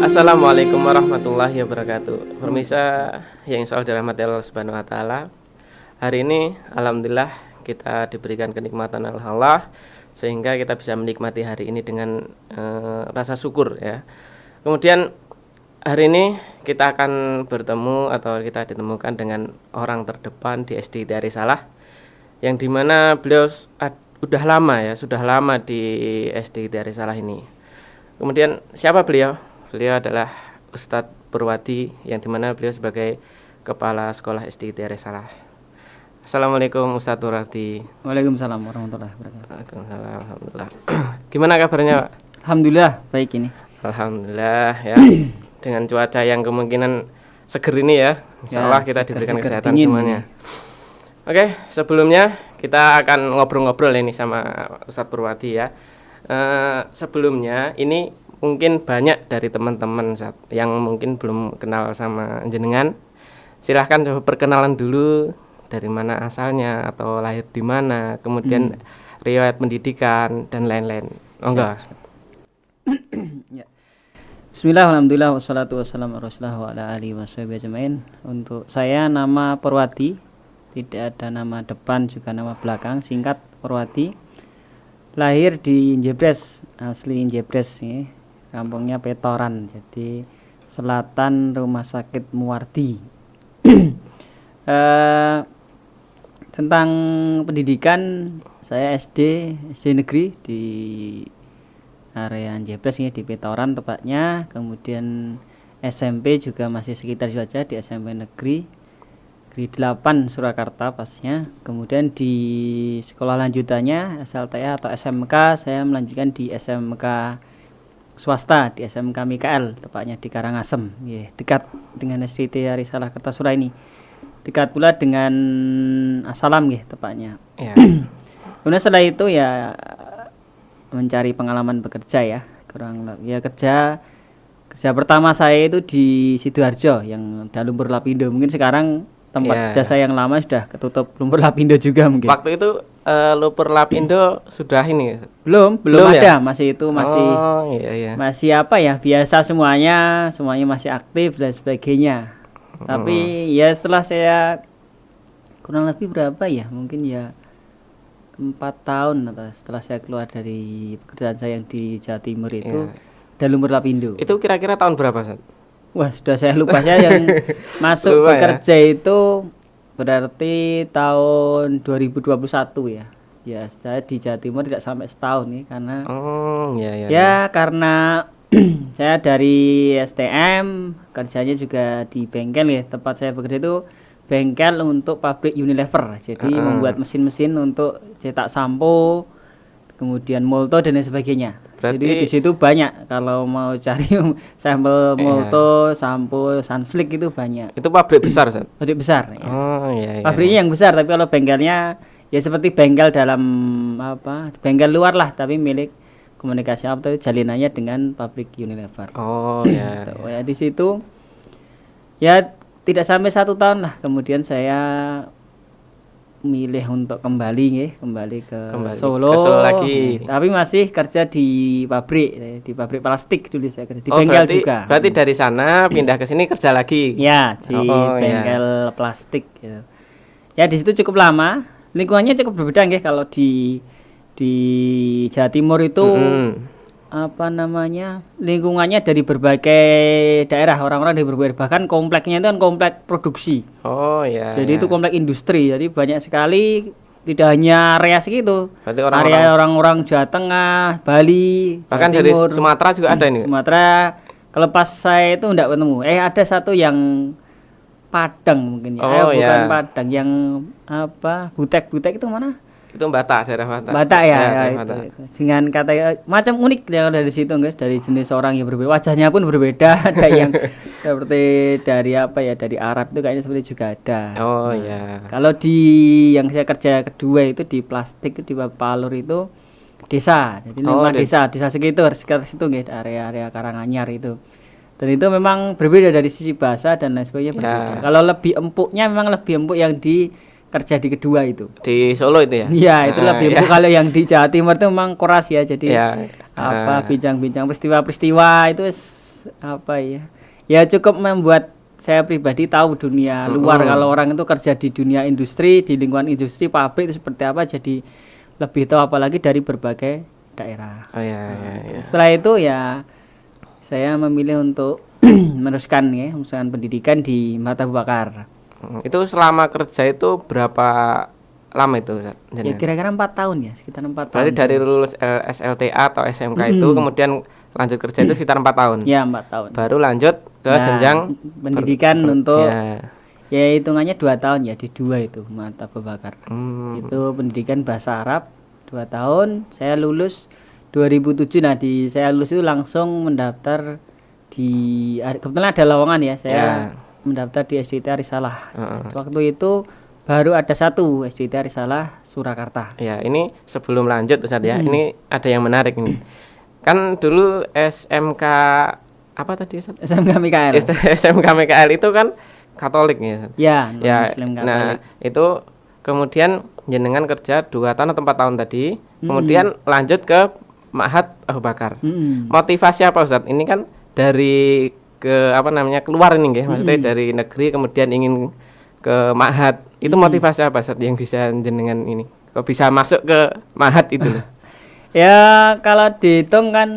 Assalamualaikum warahmatullahi wabarakatuh. Pemirsa yang insyaallah dirahmati Allah Subhanahu wa taala. Hari ini alhamdulillah kita diberikan kenikmatan Allah sehingga kita bisa menikmati hari ini dengan rasa syukur ya. Kemudian hari ini kita akan bertemu atau kita ditemukan dengan orang terdepan di SD Tiari Salah yang dimana beliau sudah lama di SD Tiari Salah ini. Kemudian siapa beliau? Beliau adalah Ustadz Purwadi yang dimana beliau sebagai Kepala Sekolah SD Tiari Salah. Assalamualaikum Ustadz Purwadi. Waalaikumsalam warahmatullahi wabarakatuh. Waalaikumsalam, alhamdulillah. Gimana kabarnya Pak? Alhamdulillah baik ini. Alhamdulillah ya. Dengan cuaca yang kemungkinan seger ini ya, insyaallah kita diberikan kesehatan semuanya. Oke, sebelumnya kita akan ngobrol-ngobrol ini sama Ustadz Purwadi ya. Sebelumnya ini mungkin banyak dari teman-teman yang mungkin belum kenal sama jenengan. Silahkan coba perkenalan dulu, dari mana asalnya atau lahir di mana, kemudian riwayat pendidikan dan lain-lain. Enggak. Ya. Bismillah, alhamdulillah, wassalatu wassalamu ala rasulillah wa ala alihi washabihi ajmain. Untuk saya nama Purwadi, tidak ada nama depan juga nama belakang, singkat Purwadi. Lahir di Injebres, asli Injebres ya. Kampungnya Petoran, jadi selatan Rumah Sakit Muwardi. Tentang pendidikan, saya SD negeri di area Jebres ya, di Petoran tepatnya. Kemudian SMP juga masih sekitar saja di SMP negeri 8 Surakarta pasnya. Kemudian di sekolah lanjutannya SLTA atau SMK saya melanjutkan di SMK swasta, di SMK Mikael tepatnya di Karangasem ya, dekat dengan SD Tiari Salah Kertasura ini, dekat pula dengan Asalam ya tepatnya ya. Kemudian setelah itu ya mencari pengalaman bekerja ya, kerja pertama saya itu di Sidoarjo yang Lumpur Lapindo. Mungkin sekarang tempat jasa yang lama sudah ketutup Lumpur Lapindo juga mungkin. Waktu itu Lumpur Lapindo sudah ini belum ada ya? masih masih apa ya, biasa semuanya masih aktif dan sebagainya. Tapi ya setelah saya kurang lebih berapa ya, mungkin ya 4 tahun atau setelah saya keluar dari pekerjaan saya yang di Jawa Timur itu dan Lumpur Lapindo. Itu kira-kira tahun berapa, Sat? Wah, sudah saya lupa. Saya yang masuk bekerja itu berarti tahun 2021 ya. Ya, saya di Jawa Timur tidak sampai setahun nih karena karena saya dari STM, kerjanya juga di bengkel ya. Tempat saya bekerja itu bengkel untuk pabrik Unilever. Jadi membuat mesin-mesin untuk cetak sampo, kemudian molto dan lain sebagainya. Berarti jadi di situ banyak kalau mau cari sampel molto, sampo, Sunsilk itu banyak. Itu pabrik besar, Sat? Pabrik besar ya. Pabriknya yang besar, tapi kalau bengkelnya ya seperti bengkel dalam bengkel luar lah, tapi milik komunikasi apa itu jalinannya dengan pabrik Unilever. Ya di situ ya tidak sampai 1 tahun lah, kemudian saya milih untuk kembali ke Solo lagi. Tapi masih kerja di pabrik plastik dulu saya kerja di bengkel juga. Berarti dari sana pindah ke sini kerja lagi. Ya, di bengkel plastik gitu. Ya di situ cukup lama. Lingkungannya cukup berbeda nggih kalau di Jawa Timur itu lingkungannya dari berbagai daerah, orang-orang dari berbagai, bahkan kompleknya itu kan komplek produksi. Jadi itu komplek industri, jadi banyak sekali, tidak hanya area segitu, area orang-orang Jawa Tengah, Bali, bahkan Jawa Timur, dari Sumatera juga ada ini. Sumatera, kalau pas saya itu enggak ketemu. Ada satu yang Padang mungkin ya. Bukan Padang, yang Butek itu mana? Itu Batak, daerah Batak. Batak ya, itu. Dengan kata macam unik yang ada di situ, guys. Dari jenis orang yang berbeda, wajahnya pun berbeda. Ada yang seperti dari Arab itu kayaknya seperti juga ada. Kalau di yang saya kerja kedua itu di plastik di Palur itu desa. Jadi lingkungan desa sekitar situ, guys, area Karanganyar itu. Dan itu memang berbeda dari sisi bahasa dan lain sebagainya berbeda. Kalau lebih empuknya memang lebih empuk yang di kerja di kedua itu. Di Solo itu ya? Iya, itu lebih ya. kalau yang di Jawa Timur itu memang keras ya. Jadi Ya, bincang-bincang peristiwa-peristiwa itu apa ya? Ya cukup membuat saya pribadi tahu dunia luar. Kalau orang itu kerja di dunia industri, di lingkungan industri, pabrik itu seperti apa, jadi lebih tahu apalagi dari berbagai daerah. Oh ya, ya. Setelah itu ya saya memilih untuk meneruskan pendidikan di Mata Abu Bakar. Itu selama kerja itu berapa lama itu, Ustaz? Ya kira-kira 4 tahun ya, sekitar 4 tahun. Berarti dari lulus SLTA atau SMK itu kemudian lanjut kerja itu sekitar 4 tahun. Ya, 4 tahun. Baru lanjut ke jenjang pendidikan untuk ya hitungannya 2 tahun ya, di 2 itu Mata Abu Bakar. Itu pendidikan bahasa Arab 2 tahun. Saya lulus 2007. Nah, saya lulus itu langsung mendaftar di, kebetulan ada lowongan ya, saya mendaftar di SDIT Risalah. Waktu itu baru ada satu SDIT Risalah Surakarta. Ya, ini sebelum lanjut Ustaz ya, ini ada yang menarik ini. Kan dulu SMK apa tadi Ustaz? SMK MKL. SMK MKL itu kan Katolik ya. Ya, Muslim Katolik. Nah, itu kemudian jenengan kerja 2 tahun atau 4 tahun tadi, kemudian lanjut ke Ma'had Abu Bakar. Motivasi apa Ustaz? Ini kan dari keluar ini nggih, maksudnya dari negeri kemudian ingin ke Ma'had. Itu motivasi apa Ustaz yang bisa jenengan ini? Kok bisa masuk ke Ma'had itu? Ya, kalau dihitung kan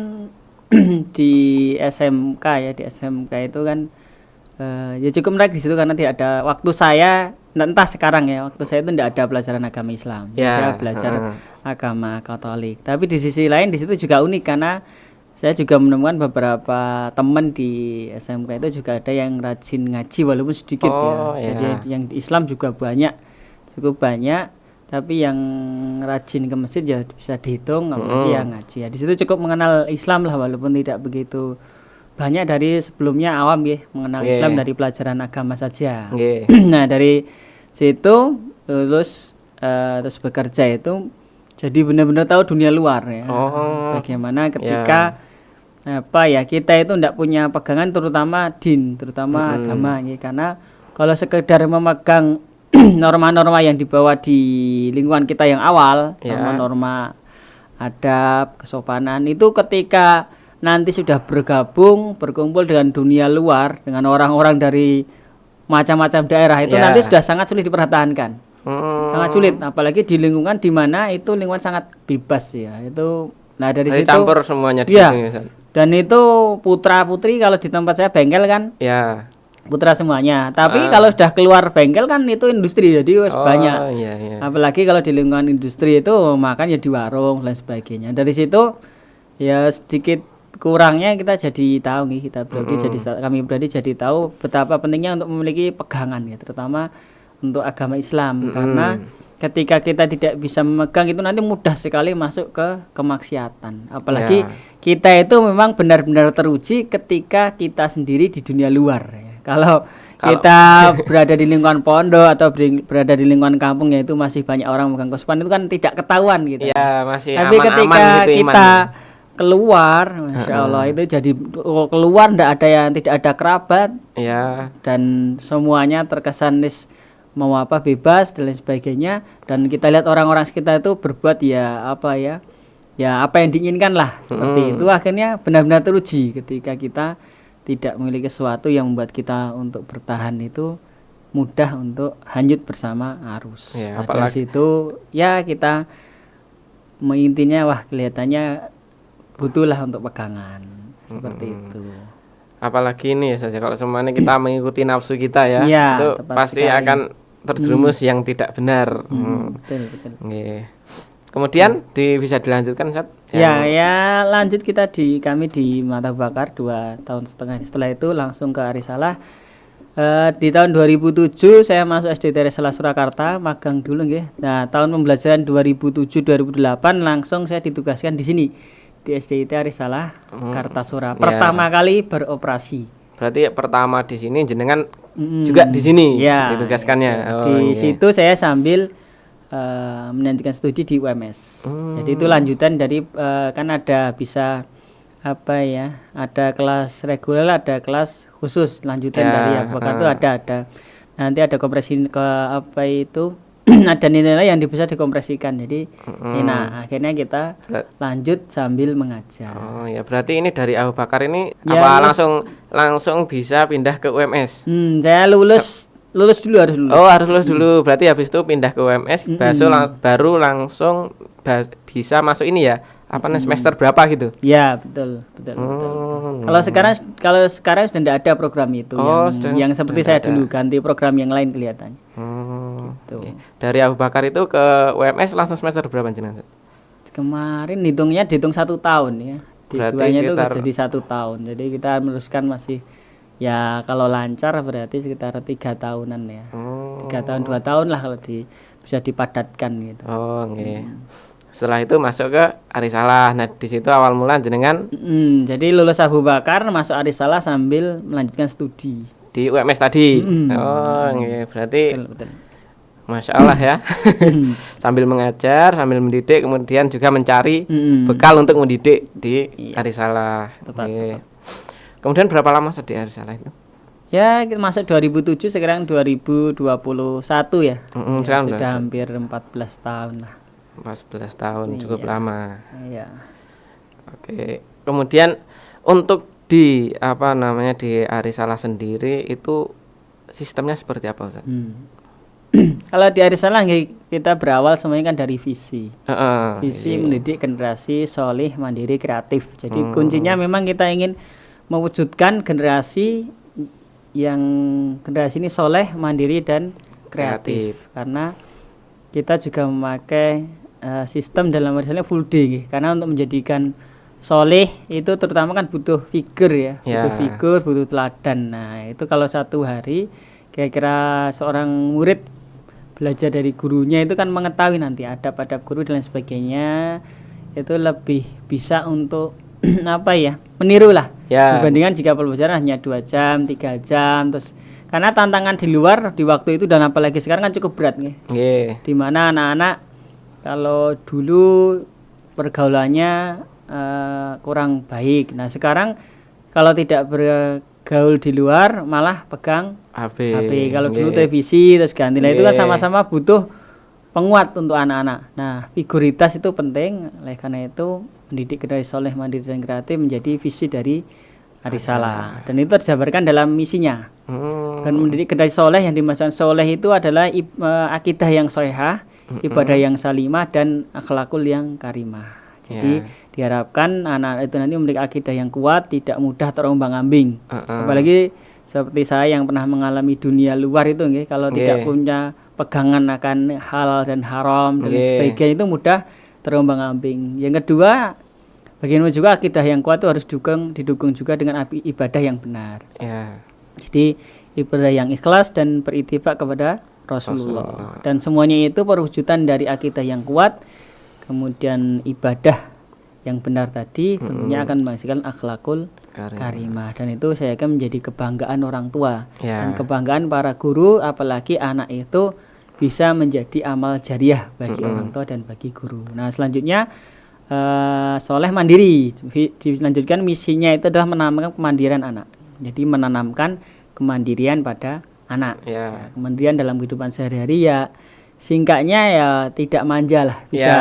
di SMK ya, di SMK itu kan ya cukup menarik di situ karena tidak ada waktu saya, entah sekarang ya, waktu saya itu tidak ada pelajaran agama Islam. Saya belajar agama Katolik. Tapi di sisi lain di situ juga unik karena saya juga menemukan beberapa teman di SMK itu juga ada yang rajin ngaji walaupun sedikit Jadi yang di Islam juga cukup banyak. Tapi yang rajin ke masjid ya bisa dihitung, apalagi yang ngaji ya. Di situ cukup mengenal Islam lah walaupun tidak begitu banyak dari sebelumnya awam ya, mengenal Islam dari pelajaran agama saja. Nah, dari situ lulus terus bekerja itu jadi benar-benar tahu dunia luar ya. Bagaimana ketika kita itu tidak punya pegangan terutama agama ya. Karena kalau sekedar memegang norma-norma yang dibawa di lingkungan kita yang awal, norma-norma adab, kesopanan itu ketika nanti sudah berkumpul dengan dunia luar, dengan orang-orang dari macam-macam daerah itu nanti sudah sangat sulit dipertahankan. Sangat sulit, apalagi di lingkungan di mana itu lingkungan sangat bebas ya. Itu dari situ campur semuanya di situ. Dan itu putra-putri kalau di tempat saya bengkel kan. Putra semuanya. Tapi kalau sudah keluar bengkel kan itu industri jadi banyak. Apalagi kalau di lingkungan industri itu makan ya di warung dan sebagainya. Dari situ ya sedikit kurangnya kita jadi tahu nih, kami pribadi jadi tahu betapa pentingnya untuk memiliki pegangan ya, terutama untuk agama Islam. Karena ketika kita tidak bisa memegang itu nanti mudah sekali masuk ke kemaksiatan. Apalagi kita itu memang benar-benar teruji ketika kita sendiri di dunia luar ya. Kalau kita berada di lingkungan pondok atau berada di lingkungan kampung ya itu masih banyak orang memegang kesopanan itu kan tidak ketahuan gitu. Masih tapi ketika gitu kita keluar, Masya Allah itu jadi keluar tidak ada kerabat. Dan semuanya terkesan mau bebas dan lain sebagainya. Dan kita lihat orang-orang sekitar itu berbuat apa yang diinginkan lah seperti itu. Akhirnya benar-benar teruji ketika kita tidak memiliki sesuatu yang membuat kita untuk bertahan itu mudah untuk hanyut bersama arus. Dari situ kita intinya kelihatannya butuhlah untuk pegangan seperti itu. Apalagi ini saja kalau semuanya kita mengikuti nafsu kita itu pasti akan terjerumus yang tidak benar. Betul. Kemudian bisa dilanjutkan Ustaz? Lanjut kami di Mata Abu Bakar 2,5 tahun. Setelah itu langsung ke Risalah. Di tahun 2007 saya masuk SDIT Risalah Surakarta, magang dulu nggih. Nah, tahun pembelajaran 2007-2008 langsung saya ditugaskan di sini di SDIT Risalah Kartasura. Pertama kali beroperasi. Berarti pertama di sini jenengan juga di sini ditugaskannya. Di situ saya sambil melanjutkan studi di UMS. Jadi itu lanjutan dari kan ada bisa ada kelas reguler, ada kelas khusus lanjutan dari Abu Bakar itu ada nanti ada kompresi ada nilai yang bisa dikompresikan. Jadi nah akhirnya kita lanjut sambil mengajar. Oh ya, berarti ini dari Abu Bakar ini Ya, apa lulus. langsung bisa pindah ke UMS? Saya lulus dulu, harus lulus. Oh, harus lulus dulu. Berarti habis itu pindah ke UMS, baru langsung bisa masuk ini ya. Apa nih, semester berapa gitu? Ya, betul. Kalau sekarang sudah tidak ada program itu yang seperti saya dulu, ganti program yang lain kelihatannya. Gitu. Oke. Dari Abu Bakar itu ke UMS langsung semester berapa jenengan? Kemarin dihitung 1 tahun ya. Di Berarti duanya itu sekitar- jadi 1 tahun. Jadi kita meneruskan masih ya kalau lancar berarti sekitar 3 tahunan ya. 3 tahun 2 tahun lah kalau bisa dipadatkan gitu. Oh, oke. Setelah itu masuk ke Arisalah. Nah, di situ awal mula jenengan Jadi lulus Abu Bakar masuk Arisalah sambil melanjutkan studi. di UMS tadi. Oh, oke. Berarti Betul. Masya Allah ya. Sambil mengajar, sambil mendidik, kemudian juga mencari bekal untuk mendidik di Arisalah. Oke. Kemudian berapa lama di Arisalah itu? Ya, masuk 2007, sekarang 2021 ya. Sekarang Sudah udah hampir 14 tahun lah. 14 tahun, cukup lama. Iya. Oke. Kemudian untuk di di Arisalah sendiri itu sistemnya seperti apa, Ustaz? Kalau di Arisalah kita berawal semuanya kan dari visi. Visi mendidik generasi solih, mandiri, kreatif. Jadi kuncinya memang kita ingin mewujudkan generasi ini soleh, mandiri dan kreatif. Karena kita juga memakai sistem dalam Arisalah full day. Karena untuk menjadikan soleh itu terutama kan butuh figur ya. Butuh figur, butuh teladan. Nah itu kalau satu hari kira-kira seorang murid belajar dari gurunya itu kan mengetahui nanti adab-adab guru dan lain sebagainya, itu lebih bisa untuk meniru lah dibandingkan jika pembelajaran hanya 2 jam 3 jam terus, karena tantangan di luar di waktu itu dan apalagi sekarang kan cukup berat nih. Dimana anak-anak kalau dulu pergaulannya kurang baik, nah sekarang kalau tidak bergaul di luar malah pegang HP. Kalau dulu televisi terus ganti. Nah itu kan sama-sama butuh penguat untuk anak-anak. Nah figuritas itu penting. Oleh karena itu mendidik generasi soleh, mandiri dan kreatif menjadi visi dari Arisalah. Dan itu dijabarkan dalam misinya. Dan mendidik generasi soleh, yang dimaksudkan soleh itu adalah akidah yang soehah, ibadah yang salimah dan akhlakul yang karimah. Jadi diharapkan anak itu nanti memiliki akidah yang kuat, tidak mudah terombang-ambing. Apalagi seperti saya yang pernah mengalami dunia luar itu, kalau tidak punya pegangan akan halal dan haram dan sebagainya itu mudah terombang-ambing. Yang kedua, bagaimana juga akidah yang kuat itu harus didukung juga dengan ibadah yang benar. Jadi ibadah yang ikhlas dan beritibak kepada Rasulullah. Dan semuanya itu perwujudan dari akidah yang kuat, kemudian ibadah yang benar tadi tentunya akan menghasilkan akhlakul karimah. Dan itu saya yakin menjadi kebanggaan orang tua dan kebanggaan para guru, apalagi anak itu bisa menjadi amal jariah bagi orang tua dan bagi guru. Nah selanjutnya soleh mandiri, dilanjutkan misinya itu adalah menanamkan kemandirian anak. Jadi menanamkan kemandirian pada anak. Kemandirian dalam kehidupan sehari-hari ya, singkatnya ya tidak manja lah, bisa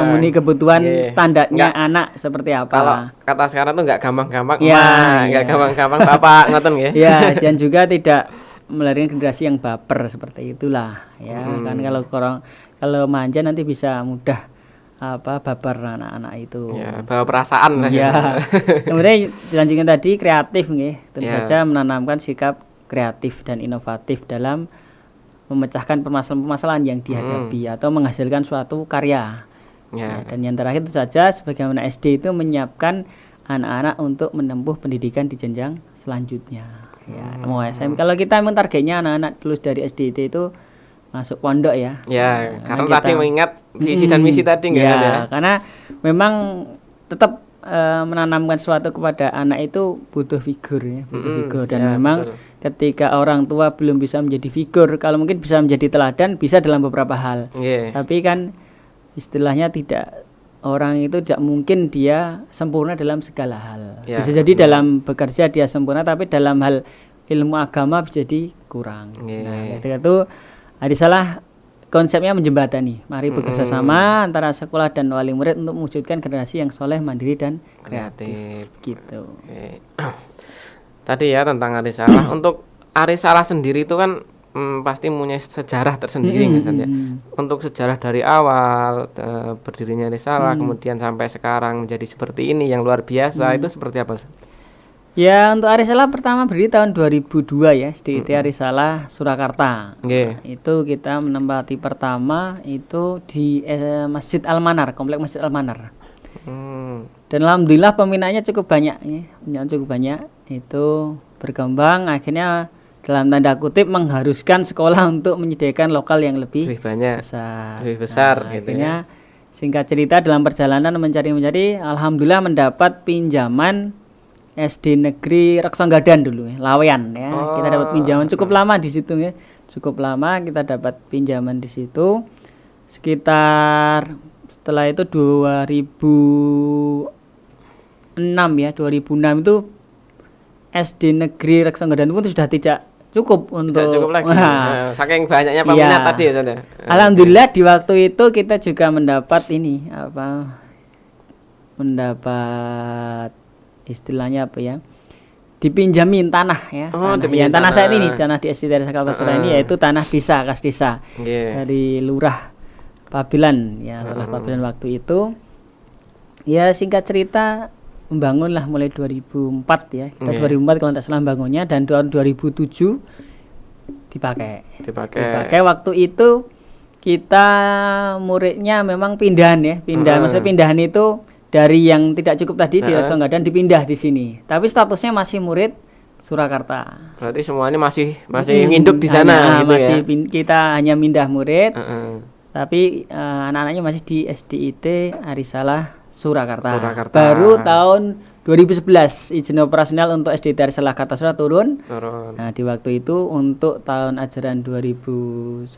memenuhi kebutuhan standarnya anak seperti apa. Kalau kata sekarang tuh nggak gampang-gampang, nggak gampang-gampang bapak ngoten ya. Dan juga tidak melahirkan generasi yang baper seperti itulah ya. Kan kalau manja nanti bisa mudah baper anak-anak itu. Bawa perasaan lah. Kemudian dilanjutkan tadi kreatif tentu saja menanamkan sikap kreatif dan inovatif dalam memecahkan permasalahan-permasalahan yang dihadapi atau menghasilkan suatu karya. Dan yang terakhir itu saja, sebagaimana SD itu menyiapkan anak-anak untuk menempuh pendidikan di jenjang selanjutnya. Mau SMP. Kalau kita memang targetnya anak-anak lulus dari SD itu masuk pondok ya. Karena tadi mengingat visi dan misi tadi karena memang tetap menanamkan sesuatu kepada anak itu butuh figur ya, dan memang ketika orang tua belum bisa menjadi figur, kalau mungkin bisa menjadi teladan, bisa dalam beberapa hal. Tapi kan istilahnya orang itu tidak mungkin dia sempurna dalam segala hal. Bisa jadi dalam bekerja dia sempurna, tapi dalam hal ilmu agama bisa jadi kurang. Nah, ketika itu Arisalah konsepnya menjembatani. Mari bekerja sama antara sekolah dan wali murid untuk mewujudkan generasi yang soleh, mandiri dan kreatif. Gitu. Oke. Tadi ya tentang Arisalah. Untuk Arisalah sendiri itu kan pasti punya sejarah tersendiri Ustaz ya. Untuk sejarah dari awal berdirinya Arisalah kemudian sampai sekarang menjadi seperti ini yang luar biasa itu seperti apa Ustaz? Ya, untuk Arisalah pertama berdiri tahun 2002 ya, SDIT Arisalah Surakarta. Nggih. Nah, itu kita menempati pertama itu di Masjid Al-Manar, Komplek Masjid Al-Manar. Dan alhamdulillah peminatnya cukup banyak ya, cukup banyak. Itu berkembang akhirnya dalam tanda kutip mengharuskan sekolah untuk menyediakan lokal yang lebih banyak, besar. lebih besar Nah, gitu akhirnya ya. singkat cerita dalam perjalanan mencari-mencari, alhamdulillah mendapat pinjaman SD Negeri Reksonggadan dulu ya, Lawean ya. Kita dapat pinjaman cukup lama di situ ya. Cukup lama kita dapat pinjaman di situ. Sekitar setelah itu 2006 ya, 2006 itu SD Negeri Reksonggadan itu sudah tidak cukup untuk Tidak cukup lagi. Saking banyaknya peminat iya. tadi ya Ustaz ya. Alhamdulillah di waktu itu kita juga mendapat mendapat istilahnya apa ya, dipinjamin tanah ya, tanah saat ini, tanah di SD Desa Kartasura ini yaitu tanah desa, kas desa dari Lurah Pabelan ya, Lurah Pabelan waktu itu ya. Singkat cerita membangunlah mulai 2004 ya, kita 2004 kalau tidak salah bangunnya, dan tahun 2007 dipakai. Waktu itu kita muridnya memang pindahan ya, maksudnya pindahan itu dari yang tidak cukup tadi di Reksonggadan dipindah di sini. Tapi statusnya masih murid Surakarta. Berarti semuanya masih nginduk di sana gitu masih ya. Kita hanya mindah murid. Tapi anak-anaknya masih di SDIT Arisalah Surakarta. Baru tahun 2011 izin operasional untuk SDIT Arisalah Kartasura turun. Nah, di waktu itu untuk tahun ajaran 2011-12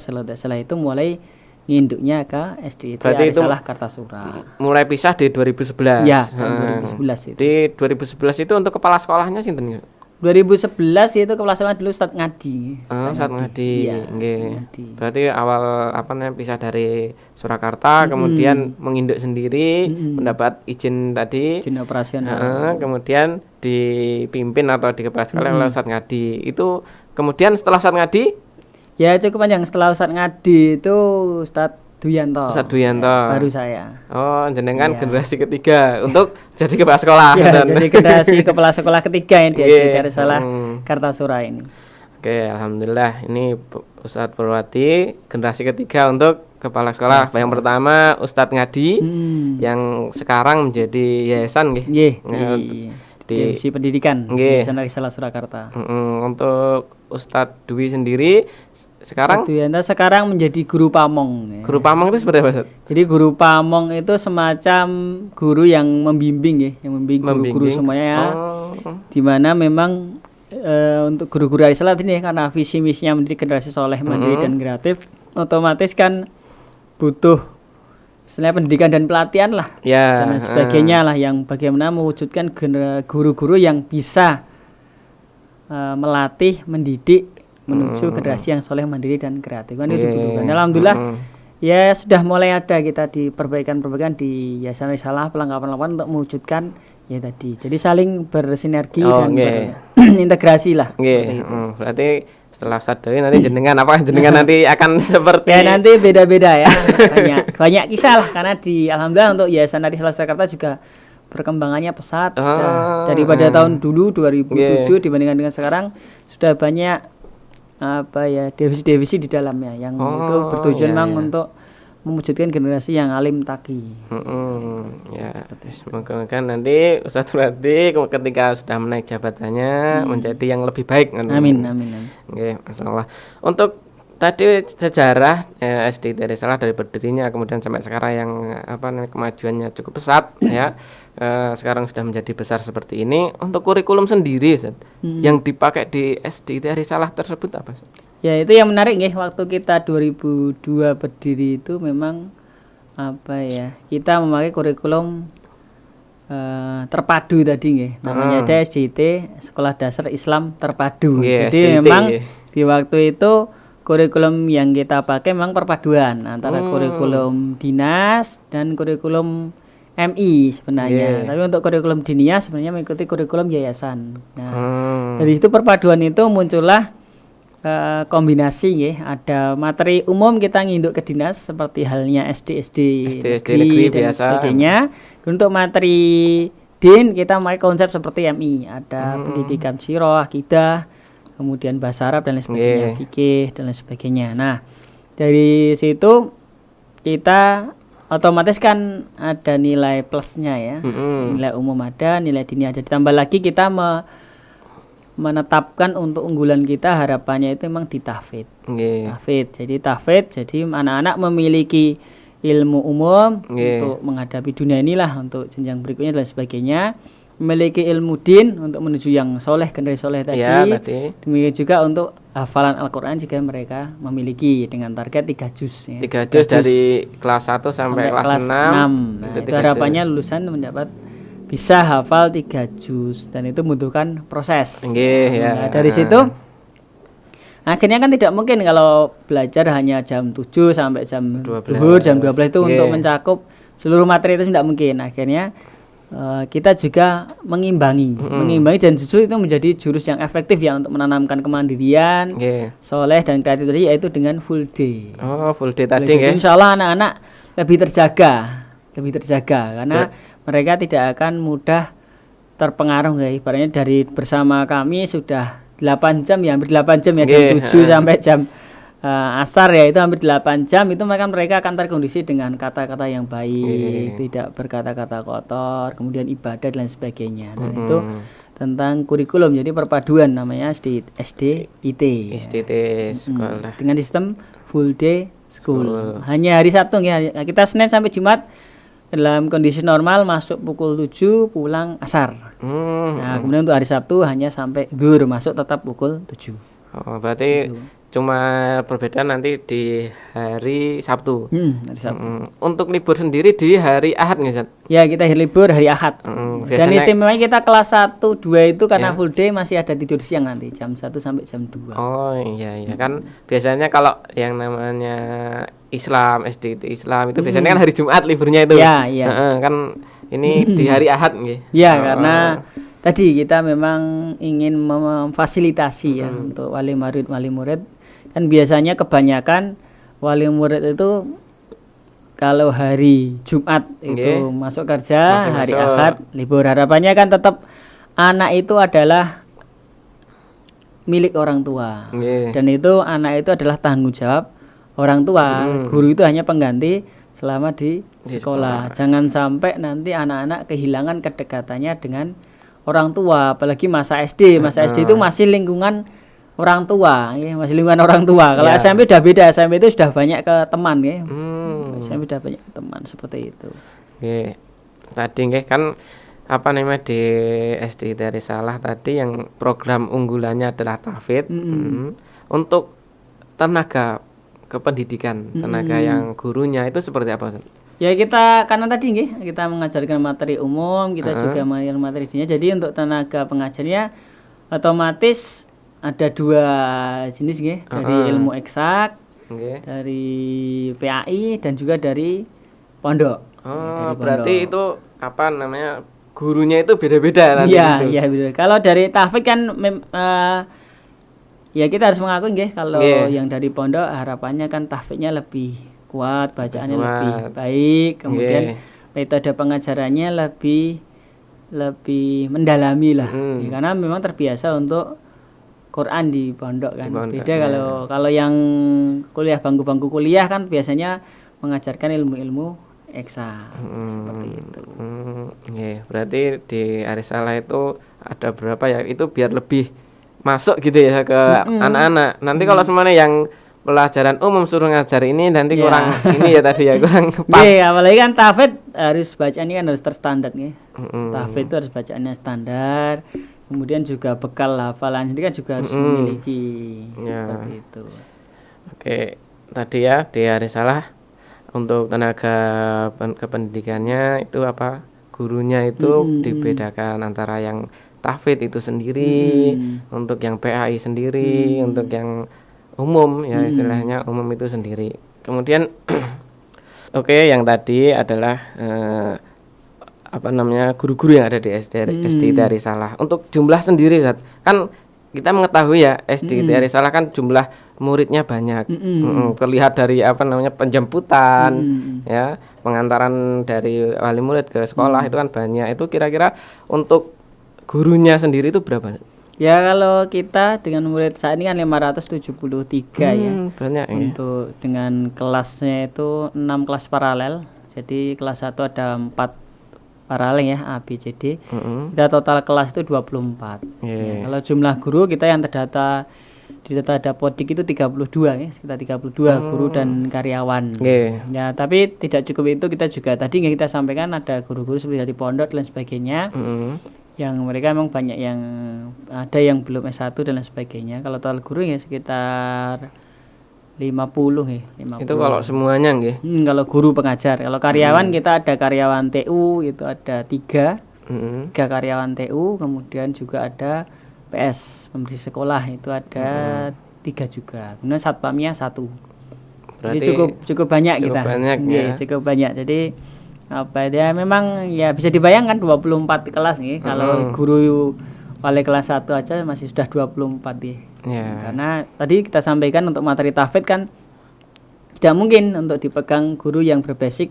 kalau tidak salah itu mulai nginduknya ke SDIT Arisalah Kartasura. Mulai pisah di 2011. Ya, tahun 2011 itu. Di 2011 itu untuk kepala sekolahnya sinten? 2011 itu kepala sekolah dulu Ustadz Ngadi. Ustadz Ngadi. Berarti awal pisah dari Surakarta kemudian menginduk sendiri, mendapat izin tadi. Izin operasional. Kemudian dipimpin atau di kepala sekolah oleh Ustadz Ngadi. Itu kemudian setelah Ustadz Ngadi ya cukup panjang. Setelah Ustadz Ngadi itu Ustadz Duyanto. Baru saya. Oh, jenengan generasi ketiga untuk jadi kepala sekolah. Ya, jadi generasi kepala sekolah ketiga yang di SDIT Arisalah Kartasura ini. Oke, alhamdulillah ini Ustadz Purwati generasi ketiga untuk kepala sekolah. Yang pertama Ustadz Ngadi yang sekarang menjadi yayasan di Divisi Pendidikan Yayasan Arisalah Surakarta. Untuk Ustadz Dwi sendiri sekarang menjadi guru pamong. Guru pamong itu seperti apa, Ustaz? Jadi guru pamong itu semacam guru yang membimbing ya, yang membimbing guru-guru semuanya ya. Di mana memang untuk guru-guru Arisalah ini ya, karena visi misinya mendidik generasi soleh, mandiri dan kreatif, otomatis kan butuh istilahnya pendidikan dan pelatihan lah. Dan sebagainya lah, yang bagaimana mewujudkan guru-guru yang bisa melatih, mendidik menuju generasi yang soleh, mandiri dan kreatif. Kan itu dibutuhkan. Alhamdulillah ya sudah mulai ada kita di perbaikan di Yayasan Arisalah, pelengkapan untuk mewujudkan ya tadi. Jadi saling bersinergi dan berintegrasi lah. Berarti setelah Ustadz Dwi nanti jenengan nanti akan seperti ya nanti beda-beda ya. banyak kisah lah, karena alhamdulillah untuk Yayasan Arisalah Surakarta juga perkembangannya pesat daripada tahun dulu 2007 dibandingkan dengan sekarang sudah banyak divisi di dalamnya yang itu bertujuan memang untuk mewujudkan generasi yang alim taqi. Semoga nanti Ustadz Purwati ketika sudah menaik jabatannya menjadi yang lebih baik. Amin. Masalah. Untuk tadi sejarah SDIT Arisalah dari berdirinya kemudian sampai sekarang yang kemajuannya cukup pesat ya. Sekarang sudah menjadi besar seperti ini. Untuk kurikulum sendiri yang dipakai di SDIT Arisalah tersebut apa? Ya itu yang menarik ya, waktu kita 2002 berdiri itu memang kita memakai kurikulum terpadu tadi nggih. Namanya SDIT Sekolah Dasar Islam Terpadu. Jadi SDIT, memang di waktu itu kurikulum yang kita pakai memang perpaduan antara kurikulum dinas dan kurikulum MI sebenarnya. Tapi untuk kurikulum dinas sebenarnya mengikuti kurikulum yayasan. Nah, dari situ perpaduan itu muncullah kombinasi nggih, ada materi umum kita nginduk ke dinas seperti halnya SD negeri dan biasa. sebagainya. Untuk materi din kita pakai konsep seperti MI, ada pendidikan sirah, akidah, kemudian bahasa Arab dan lain sebagainya, fikih dan lain sebagainya. Nah, dari situ kita otomatis kan ada nilai plusnya ya, nilai umum ada, nilai dini ada, ditambah lagi kita menetapkan untuk unggulan kita harapannya itu memang di tahfidz. Jadi tahfidz, jadi anak-anak memiliki ilmu umum untuk menghadapi dunia inilah, untuk jenjang berikutnya dan sebagainya, memiliki ilmu din untuk menuju yang soleh, generasi soleh tadi. Demikian juga untuk hafalan Al-Quran jika mereka memiliki dengan target 3 juz. 3 juz dari kelas 1 sampai kelas 6. Nah, itu harapannya lulusan mendapat bisa hafal 3 juz dan itu membutuhkan proses. Nah, dari situ akhirnya kan tidak mungkin kalau belajar hanya jam 7 sampai jam 12, jam 12 itu untuk mencakup seluruh materi itu tidak mungkin. Akhirnya kita juga mengimbangi dan justru itu menjadi jurus yang efektif ya untuk menanamkan kemandirian, soleh dan kreatif tadi, yaitu dengan full day. Full day tadi ya. Insya Allah anak-anak lebih terjaga karena mereka tidak akan mudah terpengaruh ya. Ibaratnya dari bersama kami sudah 8 jam ya, hampir 8 jam ya, jam 7 sampai jam asar ya, itu hampir 8 jam itu mereka akan terkondisi dengan kata-kata yang baik, tidak berkata-kata kotor, kemudian ibadah dan sebagainya. Dan itu tentang kurikulum, jadi perpaduan namanya SDIT sekolah dengan sistem full day school. Hanya hari Sabtu ya, kita Senin sampai Jumat dalam kondisi normal masuk pukul 7, pulang asar. Nah, kemudian untuk hari Sabtu hanya sampai zuhur, masuk tetap pukul 7. Berarti cuma perbedaan nanti di hari Sabtu. Hari Sabtu. Untuk libur sendiri di hari Ahad nggak, Zat? Ya, kita libur hari Ahad. Dan istimewanya kita kelas 1, 2 itu karena full day masih ada tidur siang nanti jam 1 sampai jam 2. Iya kan biasanya kalau yang namanya Islam, SD Islam itu biasanya kan hari Jumat liburnya itu. Iya. Kan ini di hari Ahad nggih. Ya, karena tadi kita memang ingin memfasilitasi ya untuk wali murid. Kan biasanya kebanyakan wali murid itu kalau hari Jumat itu masuk kerja, hari Ahad libur. Harapannya kan tetap anak itu adalah milik orang tua. Dan itu anak itu adalah tanggung jawab orang tua. Guru itu hanya pengganti selama di sekolah. Jangan sampai nanti anak-anak kehilangan kedekatannya dengan orang tua, apalagi masa SD. Masa SD itu masih lingkungan orang tua, ya, masih lingkungan orang tua. Kalau SMP udah beda, SMP itu sudah banyak ke teman, ya. SMP sudah banyak ke teman seperti itu. Tadi kan apa namanya di SD dari Salah tadi yang program unggulannya adalah tahfidz. Untuk tenaga kependidikan, tenaga yang gurunya itu seperti apa, Ustaz? Ya kita karena tadi kita mengajarkan materi umum, kita juga mengajarkan materi dinya. Jadi untuk tenaga pengajarnya otomatis ada 2 jenis dari ilmu eksak, dari PAI dan juga dari pondok. Dari berarti pondok. Itu apa namanya gurunya itu beda-beda nanti. Iya beda. Kalau dari tahfidz kan ya kita harus mengakui kalau yang dari pondok harapannya kan tahfidznya lebih kuat, bacaannya lebih baik, kemudian metode pengajarannya lebih mendalami lah. Karena memang terbiasa untuk Quran di pondok kan. Beda kalau yang kuliah bangku kuliah kan biasanya mengajarkan ilmu-ilmu eksak seperti itu. Berarti di Arisalah itu ada berapa ya? Itu biar lebih masuk gitu ya ke anak-anak. Nanti kalau semuanya yang pelajaran umum suruh ngajar ini nanti kurang ini ya tadi ya kurang pas. Apalagi kan tahfidz harus bacaannya kan harus terstandar tahfidz itu harus bacaannya standar. Kemudian juga bekal hafalan ini kan juga harus memiliki seperti itu. Tadi ya di Arisalah untuk tenaga kependidikannya itu apa? Gurunya itu dibedakan antara yang tahfidz itu sendiri, untuk yang PAI sendiri, untuk yang umum ya, istilahnya umum itu sendiri. Kemudian oke, yang tadi adalah guru-guru yang ada di SD ITI Risalah. Untuk jumlah sendiri, Zat, kan kita mengetahui ya SD ITI Risalah kan jumlah muridnya banyak. Terlihat dari penjemputan, ya, pengantaran dari wali murid ke sekolah itu kan banyak. Itu kira-kira untuk gurunya sendiri itu berapa? Ya kalau kita dengan murid saat ini kan 573 ya. Banyak ya. Untuk dengan kelasnya itu 6 kelas paralel. Jadi kelas 1 ada 4 paralel ya, A, B, C, D. Kita total kelas itu 24. Ya, kalau jumlah guru kita yang terdata di data Dapodik itu 32 ya, sekitar 32 guru dan karyawan. Ya, tapi tidak cukup itu, kita juga tadi kita sampaikan ada guru-guru seperti dari pondok dan sebagainya. Yang mereka memang banyak yang ada yang belum S1 dan lain sebagainya. Kalau total guru ya sekitar 50 ya. 50. Itu kalau semuanya nggih. Kalau guru pengajar. Kalau karyawan kita ada karyawan TU itu ada 3. 3 karyawan TU, kemudian juga ada PS pemberi sekolah itu ada 3 juga. Kemudian satpamnya 1. Berarti jadi cukup banyak kita. Banyak, ya. Cukup banyak. Jadi dia memang ya bisa dibayangkan 24 kelas nih. Kalau guru wali kelas 1 aja masih sudah 24 ya. Karena tadi kita sampaikan untuk materi tahfidz kan tidak mungkin untuk dipegang guru yang berbasic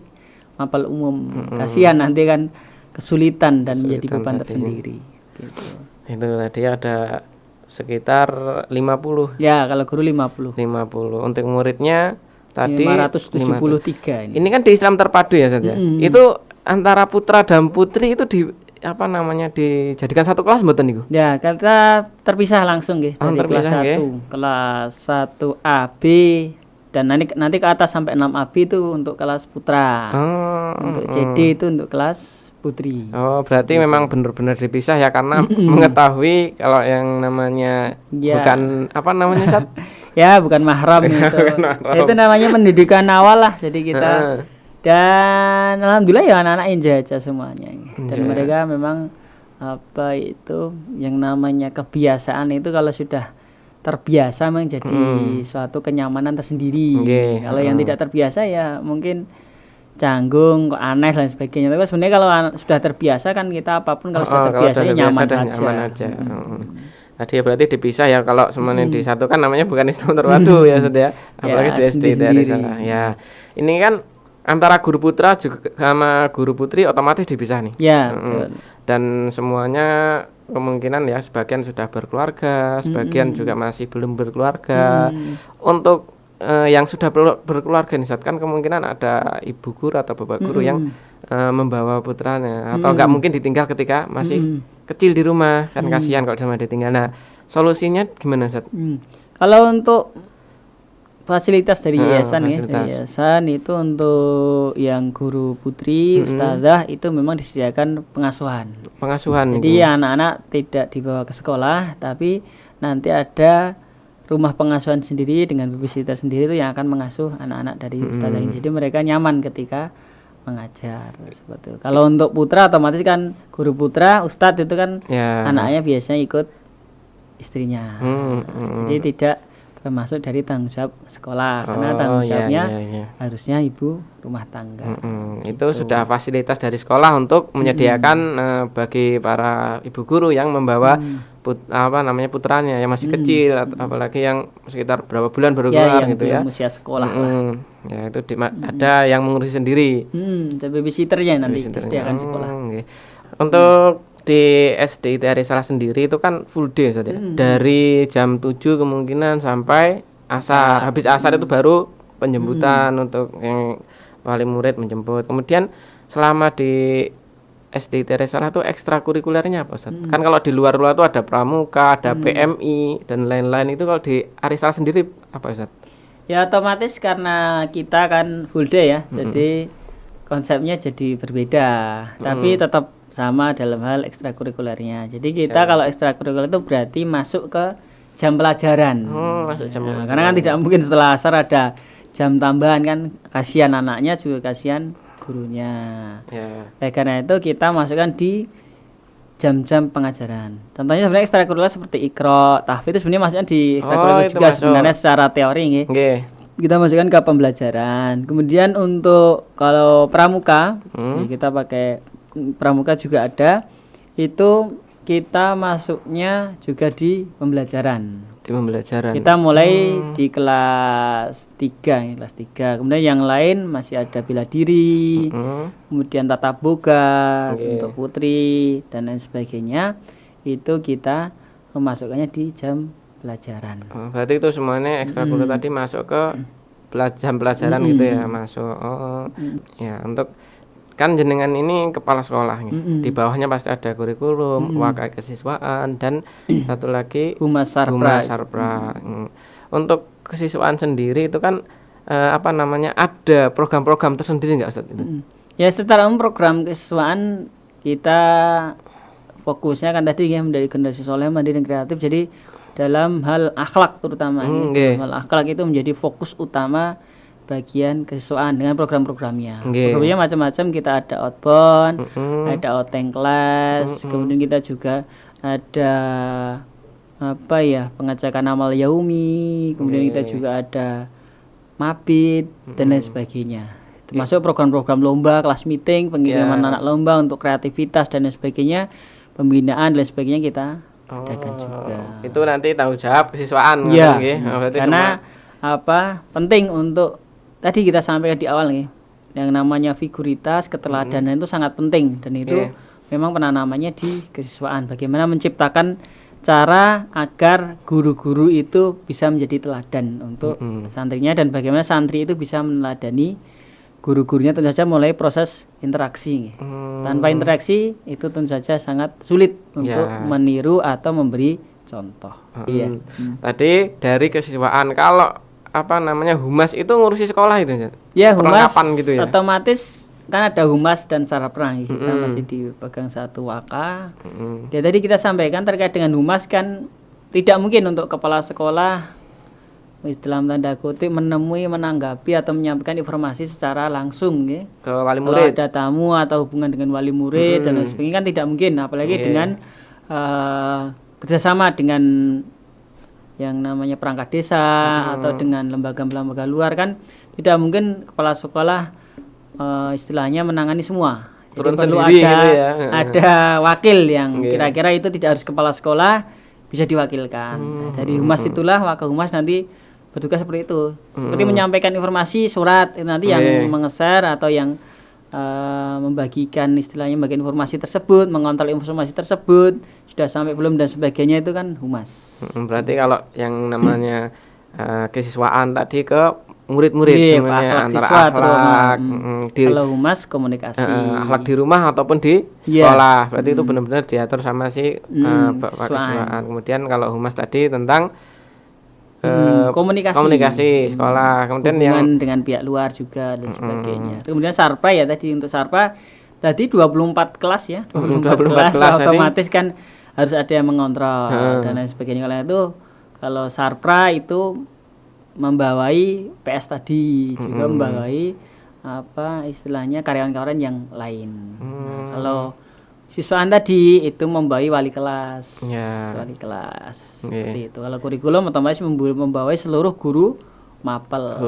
mapel umum. Kasihan nanti kan kesulitan dan menjadi beban tersendiri gitu. Itu tadi ada sekitar 50. Ya, kalau guru 50. 50. Untuk muridnya tadi 573 ini. Ini kan di Islam terpadu ya, Ustaz ya. Itu antara putra dan putri itu dijadikan satu kelas mboten niku? Ya, kita terpisah langsung nggih dari kelas 1. Kelas 1 AB dan nanti ke atas sampai 6 AB itu untuk kelas putra. Untuk CD itu untuk kelas putri. Oh, berarti memang benar-benar dipisah ya, karena mengetahui kalau yang namanya bukan Ustaz? Ya, bukan mahram itu. Itu namanya pendidikan awal lah. Jadi kita dan alhamdulillah ya anak-anak enjoy aja semuanya. Dan mereka memang yang namanya kebiasaan itu kalau sudah terbiasa menjadi suatu kenyamanan tersendiri. Kalau yang tidak terbiasa ya mungkin canggung, kok aneh dan sebagainya. Tapi sebenarnya kalau sudah terbiasa kan kita apapun kalau sudah terbiasa ya nyaman saja. Tadi ya berarti dipisah ya, kalau semuanya disatukan namanya bukan Islam terpadu ya, Ustaz ya. Apalagi di SD ITI Risalah. Ya. Ini kan antara guru putra juga sama guru putri otomatis dipisah nih. Ya, dan semuanya kemungkinan ya sebagian sudah berkeluarga, sebagian juga masih belum berkeluarga. Untuk yang sudah berkeluarga nih, kan kemungkinan ada ibu guru atau bapak guru yang membawa putranya, atau enggak mungkin ditinggal ketika masih kecil di rumah, kan kasihan kalau sama ditinggal. Nah, solusinya gimana, Ustaz? Kalau untuk fasilitas dari yayasan yayasan itu untuk yang guru putri, ustadzah itu memang disediakan pengasuhan. Jadi anak-anak tidak dibawa ke sekolah, tapi nanti ada rumah pengasuhan sendiri dengan babysitter sendiri itu yang akan mengasuh anak-anak dari ustadzah ini. Jadi mereka nyaman ketika mengajar seperti itu. Kalau untuk putra otomatis kan guru putra, ustadz itu kan anaknya biasanya ikut istrinya. Jadi tidak termasuk dari tanggung jawab sekolah, karena tanggung jawabnya harusnya ibu rumah tangga. Itu sudah fasilitas dari sekolah untuk menyediakan bagi para ibu guru yang membawa putranya yang masih kecil, apalagi yang sekitar berapa bulan baru keluar gitu ya. Usia sekolah ya itu ada yang mengurusi sendiri. Babysitternya nanti disediakan sekolah. Untuk di SD ITI Risalah sendiri itu kan full day saja. Dari jam 7 kemungkinan sampai asar. Habis asar itu baru penjemputan untuk yang wali murid menjemput. Kemudian selama di SD ITI Risalah itu ekstrakurikulernya apa, Ustaz? Kan kalau di luar-luar itu ada pramuka, ada PMI dan lain-lain. Itu kalau di Risalah sendiri apa, Ustaz? Ya otomatis karena kita kan full day ya. Jadi konsepnya jadi berbeda. Tapi tetap sama dalam hal ekstrakurikulernya. Jadi kita kalau ekstrakurikuler itu berarti masuk ke jam pelajaran. Masuk jam pelajaran. Karena kan tidak mungkin setelah asar ada jam tambahan, kan kasihan anaknya juga kasihan gurunya. Karena itu kita masukkan di jam-jam pengajaran. Contohnya sebenarnya ekstrakurikuler seperti Iqra, tahfidz itu sebenarnya masuknya di ekstrakurikuler itu juga masuk. sebenarnya secara teori nggih. Nggih. Kita masukkan ke pembelajaran. Kemudian untuk kalau pramuka, ya kita pakai pramuka juga ada. Itu kita masuknya juga di pembelajaran. Di pembelajaran. Kita mulai di kelas 3, kelas 3. Kemudian yang lain masih ada bela diri, kemudian tata boga untuk putri dan lain sebagainya. Itu kita memasukkannya di jam pelajaran. Berarti itu semuanya ekstrakurikuler tadi masuk ke jam pelajaran gitu ya, masuk. Ya, untuk kan jenengan ini kepala sekolah nih. Di bawahnya pasti ada kurikulum, wakil kesiswaan, dan satu lagi Humas Sarpra. Untuk kesiswaan sendiri itu kan ada program-program tersendiri nggak Ustaz itu? Ya, secara umum program kesiswaan kita fokusnya kan tadi ya menjadi generasi soleh, mandiri dan kreatif. Jadi dalam hal akhlak terutama dalam hal akhlak itu menjadi fokus utama bagian kesiswaan dengan program-programnya. Programnya macam-macam, kita ada outbound, ada outing class, kemudian kita juga ada pengecekan amal yaumi, kemudian kita juga ada mabit dan lain sebagainya. Termasuk program-program lomba, kelas meeting, pengiriman anak lomba untuk kreativitas dan lain sebagainya, pembinaan dan lain sebagainya kita adakan juga. Itu nanti tanggung jawab kesiswaan ya, berarti karena penting untuk tadi kita sampaikan di awal nih, yang namanya figuritas, keteladanan itu sangat penting, dan itu memang penanamannya di kesiswaan. Bagaimana menciptakan cara agar guru-guru itu bisa menjadi teladan untuk santrinya, dan bagaimana santri itu bisa meneladani guru-gurunya. Tentu saja mulai proses interaksi. Tanpa interaksi itu tentu saja sangat sulit untuk meniru atau memberi contoh. Tadi dari kesiswaan, kalau humas itu ngurusi sekolah itu ya, humas gitu ya? Otomatis kan ada humas dan sarapra, kita masih dipegang satu waka. Ya, tadi kita sampaikan terkait dengan humas kan tidak mungkin untuk kepala sekolah dalam tanda kutip menemui, menanggapi atau menyampaikan informasi secara langsung ke wali murid. Kalau ada tamu atau hubungan dengan wali murid dan lain sebagainya kan tidak mungkin, apalagi dengan kerjasama dengan yang namanya perangkat desa atau dengan lembaga-lembaga luar, kan tidak mungkin kepala sekolah istilahnya menangani semua. Jadi perlu ada gitu ya. Ada wakil yang kira-kira itu tidak harus kepala sekolah, bisa diwakilkan. Dari humas itulah wakil humas nanti bertugas seperti itu, seperti menyampaikan informasi surat itu nanti yang mengeser atau yang membagikan, istilahnya membagikan informasi tersebut, mengontrol informasi tersebut sudah sampai belum dan sebagainya, itu kan humas. Berarti kalau yang namanya kesiswaan tadi ke murid-murid, antara akhlak kalau humas komunikasi, akhlak di rumah ataupun di sekolah, berarti itu benar-benar diatur sama si kesiswaan. Kemudian kalau humas tadi tentang komunikasi sekolah, kemudian hubungan dengan pihak luar juga dan sebagainya. Kemudian sarpa ya, tadi untuk sarpa tadi 24 kelas ya, 24 kelas otomatis kan harus ada yang mengontrol dan lain sebagainya. Kalau sarpra itu membawai PS tadi, juga membawai istilahnya karyawan-karyawan yang lain. Kalau siswaan tadi itu membawai wali kelas, seperti itu. Kalau kurikulum otomatis membawai seluruh guru mapel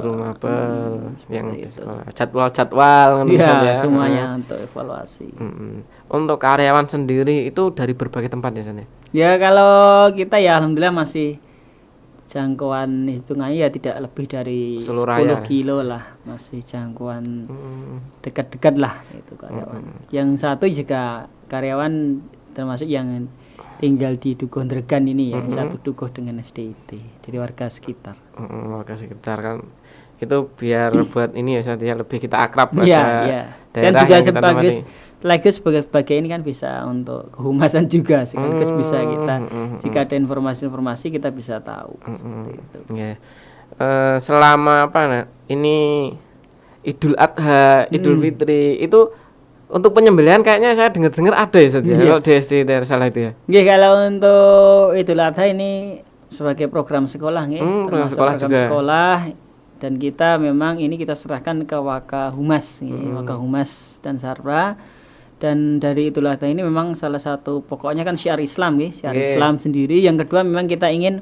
yang di sekolah, jadwal semuanya untuk evaluasi. Untuk karyawan sendiri itu dari berbagai tempat ya sana? Ya, kalau kita ya alhamdulillah masih jangkauan hitungannya ya tidak lebih dari 10 kilo lah, masih jangkauan dekat-dekat lah itu karyawan. Yang satu juga karyawan termasuk yang tinggal di Dukuh Dregan ini ya, satu dukuh dengan SDIT, jadi warga sekitar. Warga sekitar kan itu biar buat ini ya lebih kita akrab pada daerah. Dan juga sebagai ini kan bisa untuk kehumasan juga, sekaligus bisa kita jika ada informasi-informasi kita bisa tahu. Selama ini Idul Adha, Idul Fitri itu untuk penyembelihan kayaknya saya dengar ada ya kalau di SD tidak salah itu ya. Kalau untuk Idul Adha ini sebagai program sekolah program sekolah juga. Dan kita memang ini kita serahkan ke Waka Humas, Waka Humas dan Sarpra. Dan dari Idul Adha ini memang salah satu pokoknya kan syiar Islam ya, syiar Islam sendiri. Yang kedua memang kita ingin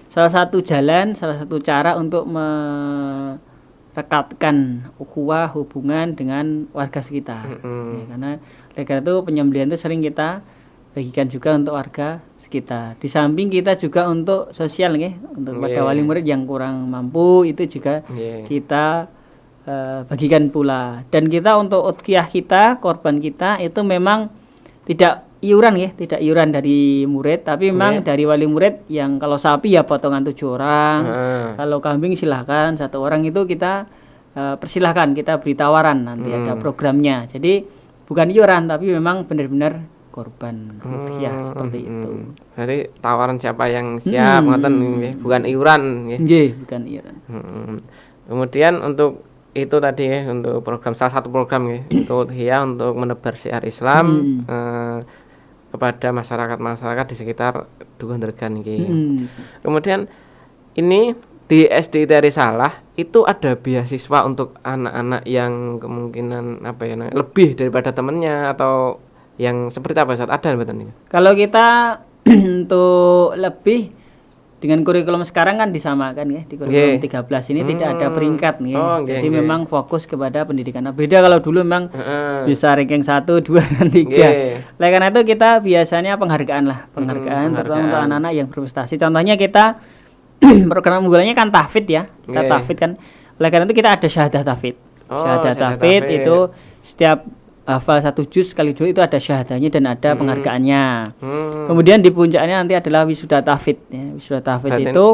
salah satu jalan, salah satu cara untuk merekatkan ukhuwah hubungan dengan warga sekitar. Ya, karena oleh karena itu penyembelihan itu sering kita bagikan juga untuk warga sekitar. Di samping kita juga untuk sosial ya, untuk pada wali murid yang kurang mampu itu juga kita bagikan pula. Dan kita untuk udhiyah kita, korban kita itu memang tidak iuran ya, tidak iuran dari murid, tapi memang dari wali murid yang kalau sapi ya potongan 7 orang, kalau kambing silahkan 1 orang itu kita persilahkan, kita beri tawaran nanti ada programnya. Jadi bukan iuran tapi memang benar-benar korban udhiyah seperti itu. Jadi tawaran siapa yang siap, bukan iuran. Bukan iuran. Kemudian untuk itu tadi ya, untuk program salah satu program ya, untuk udhiyah untuk menebar syiar Islam kepada masyarakat di sekitar Dukuh Dergan iki. Kemudian ini di SD Risalah itu ada beasiswa untuk anak-anak yang kemungkinan lebih daripada temennya atau yang seperti apa Ustaz? Ada betul ini? Kalau kita untuk lebih dengan kurikulum sekarang kan disamakan ya, di kurikulum 13 ini tidak ada peringkat ya. Jadi memang fokus kepada pendidikan. Nah, beda kalau dulu memang bisa ranking 1, 2 dan 3. Oleh karena itu kita biasanya penghargaan terutama untuk anak-anak yang berprestasi. Contohnya kita program unggulannya kan tahfidz ya. Kita tahfidz kan. Oleh karena itu kita ada syahadah tahfidz. Syahadah tahfidz itu setiap hafal 1 juz sekali 2 itu ada syahadahnya dan ada penghargaannya. Kemudian di puncaknya nanti adalah wisuda tahfidz ya. Wisuda tahfidz itu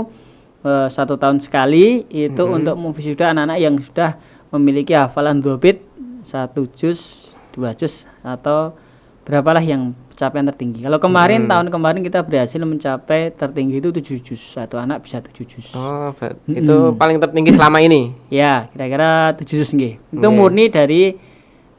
1 tahun sekali itu untuk memwisuda anak-anak yang sudah memiliki hafalan dhobit 1 juz, 2 juz atau berapalah yang pencapaian tertinggi. Kalau kemarin tahun kemarin kita berhasil mencapai tertinggi itu 7 juz. Satu anak bisa 7 juz. Itu paling tertinggi selama ini. Ya, kira-kira 7 juz nggih. Itu murni dari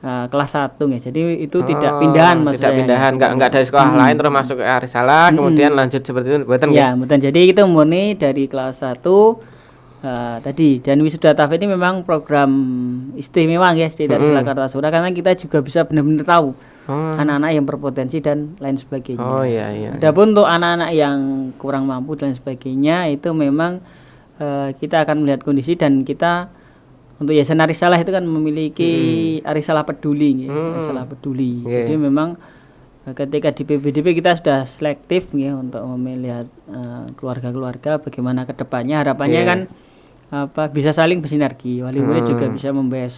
kelas 1 ya. Jadi itu tidak pindahan maksudnya. Tidak pindahan, enggak dari sekolah lain terus masuk ke Risalah kemudian lanjut seperti itu mboten ya. Mboten. Jadi itu murni dari kelas 1 tadi. Dan wisuda tahfidz ini memang program istimewa ya di Risalah Kartasura karena kita juga bisa benar-benar tahu anak-anak yang berpotensi dan lain sebagainya. Adapun untuk anak-anak yang kurang mampu dan sebagainya itu memang kita akan melihat kondisi dan kita untuk Yayasan Risalah itu kan memiliki Risalah Peduli Risalah Peduli. Jadi memang ketika di PBDP kita sudah selektif ya untuk melihat keluarga-keluarga bagaimana kedepannya harapannya kan bisa saling bersinergi. Wali murid juga bisa membahas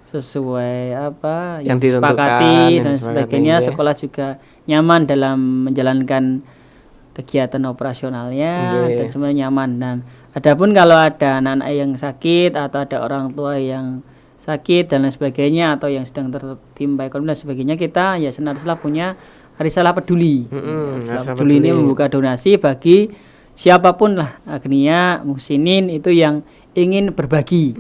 sesuai apa yang disepakati dan sebagainya. Sekolah juga nyaman dalam menjalankan kegiatan operasionalnya dan semuanya nyaman. Dan adapun kalau ada anak-anak yang sakit atau ada orang tua yang sakit dan lain sebagainya atau yang sedang tertimpa ekonomi dan sebagainya, kita Yayasan Risalah punya Risalah Peduli. Risalah Peduli ini membuka donasi bagi siapapun lah, agnia, muhsinin itu yang ingin berbagi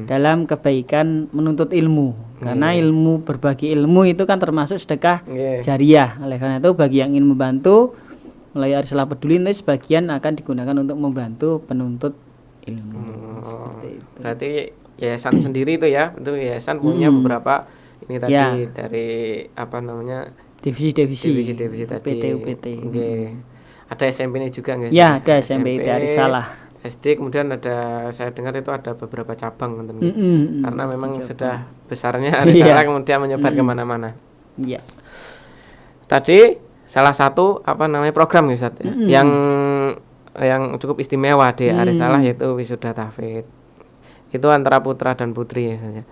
dalam kebaikan menuntut ilmu. Karena ilmu, berbagi ilmu itu kan termasuk sedekah jariah. Oleh karena itu bagi yang ingin membantu melalui Risalah Peduli ini sebagian akan digunakan untuk membantu penuntut ilmu. Seperti itu. Berarti yayasan sendiri itu ya, itu yayasan punya beberapa ini tadi dari apa namanya divisi tadi. UPT. Ada SMP ini juga nggak? Ya, ada SMP Risalah. SD kemudian ada, saya dengar itu ada beberapa cabang karena memang sudah besarnya Risalah kemudian menyebar kemana-mana. Iya. Tadi salah satu program ya Ustaz, yang cukup istimewa di Risalah yaitu wisuda tahfidz. Itu antara putra dan putri ya saja.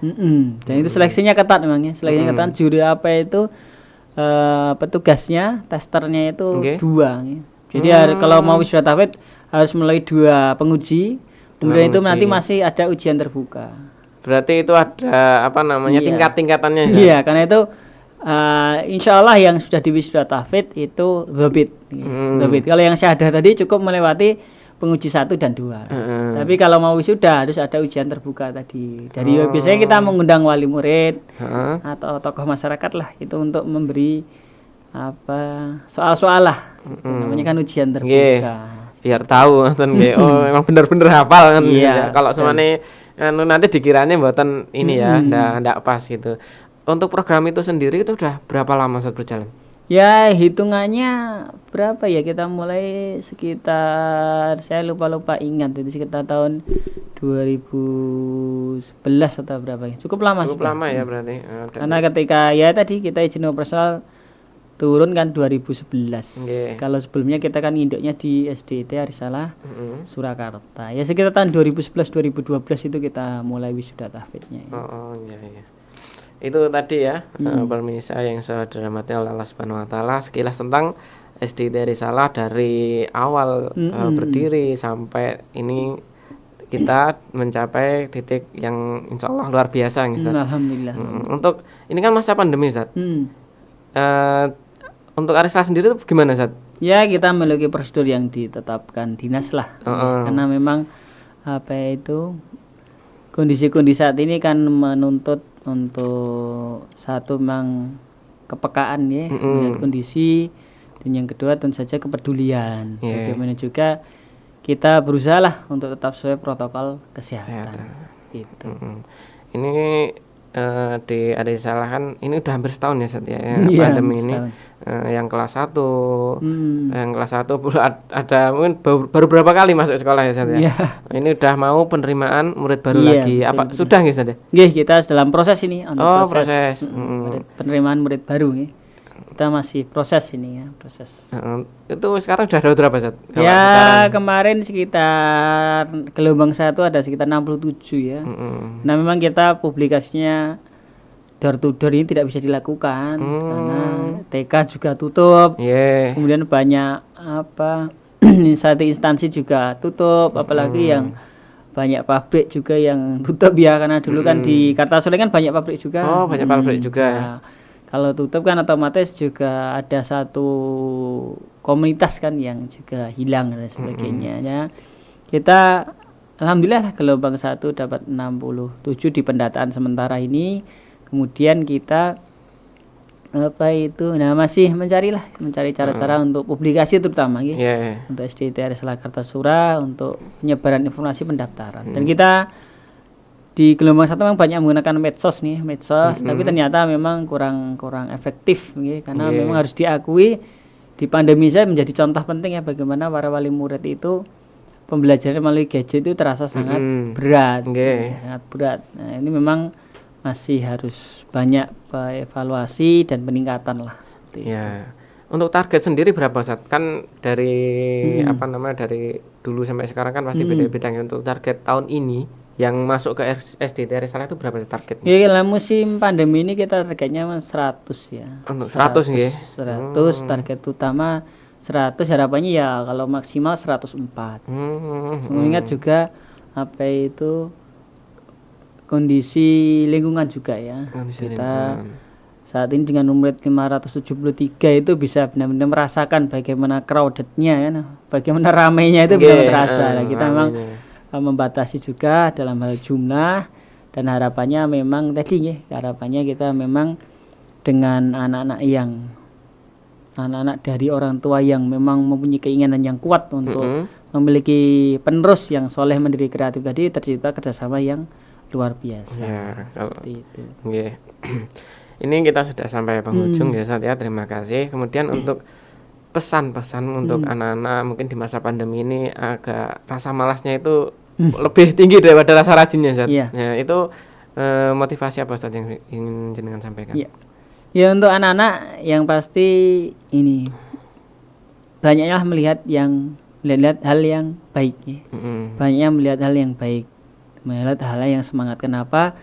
Dan itu seleksinya ketat memang ya. Seleksinya ketat, juri apa itu petugasnya, testernya itu 2 ya. Jadi kalau mau wisuda tahfidz harus melalui 2 penguji. Kemudian itu nanti masih ada ujian terbuka. Berarti itu ada tingkat-tingkatannya ya? Iya, karena itu insya Allah yang sudah di wisuda tahfidz itu dhobit. Dhobit. Kalau yang syahadah tadi cukup melewati penguji 1 dan 2. Tapi kalau mau wisuda harus ada ujian terbuka tadi. Dari biasanya kita mengundang wali murid atau tokoh masyarakat lah itu untuk memberi soal-soal lah. Namanya kan ujian terbuka. Biar tahu memang benar-benar hafal kan. Kalau semuanya nanti dikiranya mboten ini ya, ndak pas gitu. untuk program itu sendiri itu udah berapa lama Ustadz berjalan? Ya hitungannya berapa ya, kita mulai sekitar, saya lupa ingat, itu sekitar tahun 2011 atau berapa ya, cukup lama Cukup sudah. lama ya berarti. Karena ketika ya tadi kita izin operasional turun kan 2011. Nggih. Kalau sebelumnya kita kan induknya di SDIT Arisalah Mm-mm. Surakarta. Ya sekitar tahun 2011 2012 itu kita mulai wisuda tahfidnya. Ya. Oh iya iya. Itu tadi ya, pemirsa yang saya dirahmati oleh Allah Subhanahu wa taala, sekilas tentang SDIT Risalah dari awal berdiri sampai ini kita mencapai titik yang insya Allah luar biasa nih, Ustaz. Alhamdulillah. Untuk ini kan masa pandemi, Ustaz. Untuk Arisala sendiri itu gimana, Ustaz? Ya kita memiliki prosedur yang ditetapkan dinas lah. Karena memang apa itu kondisi saat ini kan menuntut untuk satu memang kepekaan ya melihat kondisi, dan yang kedua tentu saja kepedulian. Bagaimana juga kita berusaha lah untuk tetap sesuai protokol kesehatan. Gitu. Ini di Arisalah kan ini udah hampir setahun ya Ustaz ya, pandemi ini. Yang kelas 1 yang kelas 1 ada mungkin baru berapa kali masuk sekolah ya Ustaz ya. Ini udah mau penerimaan murid baru lagi. Apa betul. Sudah nggih Ustaz ya? Nggih, kita dalam proses ini untuk proses penerimaan murid baru nggih. Kita masih proses ini ya, proses. Itu sekarang sudah ada berapa Ustaz? Ya kemarin sekitar gelombang 1 ada sekitar 67 ya. Nah memang kita publikasinya door to door ini tidak bisa dilakukan karena TK juga tutup. Kemudian banyak instansi juga tutup, apalagi yang banyak pabrik juga yang tutup ya, karena dulu kan di Kartasura kan banyak pabrik juga. Banyak pabrik juga. Nah, kalau tutup kan otomatis juga ada satu komunitas kan yang juga hilang dan sebagainya ya. Kita alhamdulillah gelombang 1 dapat 67 di pendataan sementara ini. Kemudian kita masih mencari cara-cara untuk publikasi terutama untuk SDIT Arisalah Kartasura untuk penyebaran informasi pendaftaran. Dan kita di gelombang 1 memang banyak menggunakan medsos, tapi ternyata memang kurang efektif karena memang harus diakui di pandemi saya menjadi contoh penting ya, bagaimana para wali murid itu pembelajaran melalui gadget itu terasa sangat berat. Sangat berat. Nah, ini memang masih harus banyak evaluasi dan peningkatan lah seperti itu. Untuk target sendiri berapa Ustaz? Kan dari dari dulu sampai sekarang kan pasti beda-beda. Untuk target tahun ini yang masuk ke SDIT Arisalah itu berapa targetnya? Dalam musim pandemi ini kita targetnya 100 ya. Untuk 100 nggih. 100 target utama 100, harapannya ya kalau maksimal 104. Mengingat juga kondisi lingkungan juga ya. Kita saat ini dengan murid 573 itu bisa benar-benar merasakan bagaimana crowdednya ya, bagaimana ramainya itu bisa terasa. Kita memang membatasi juga dalam hal jumlah, dan harapannya memang harapannya kita memang dengan anak-anak dari orang tua yang memang mempunyai keinginan yang kuat untuk memiliki penerus yang soleh mandiri kreatif tadi, tercipta kerjasama yang luar biasa. Seperti itu. Ini kita sudah sampai penghujung ya Ustaz ya. Terima kasih. Kemudian untuk pesan-pesan untuk anak-anak mungkin di masa pandemi ini agak rasa malasnya itu lebih tinggi daripada rasa rajinnya Ustaz. Itu motivasi apa Ustaz yang ingin jenengan sampaikan? Ya untuk anak-anak yang pasti ini banyaknya melihat hal yang baik ya. Banyaknya melihat hal yang baik, melihat hal yang semangat. Kenapa?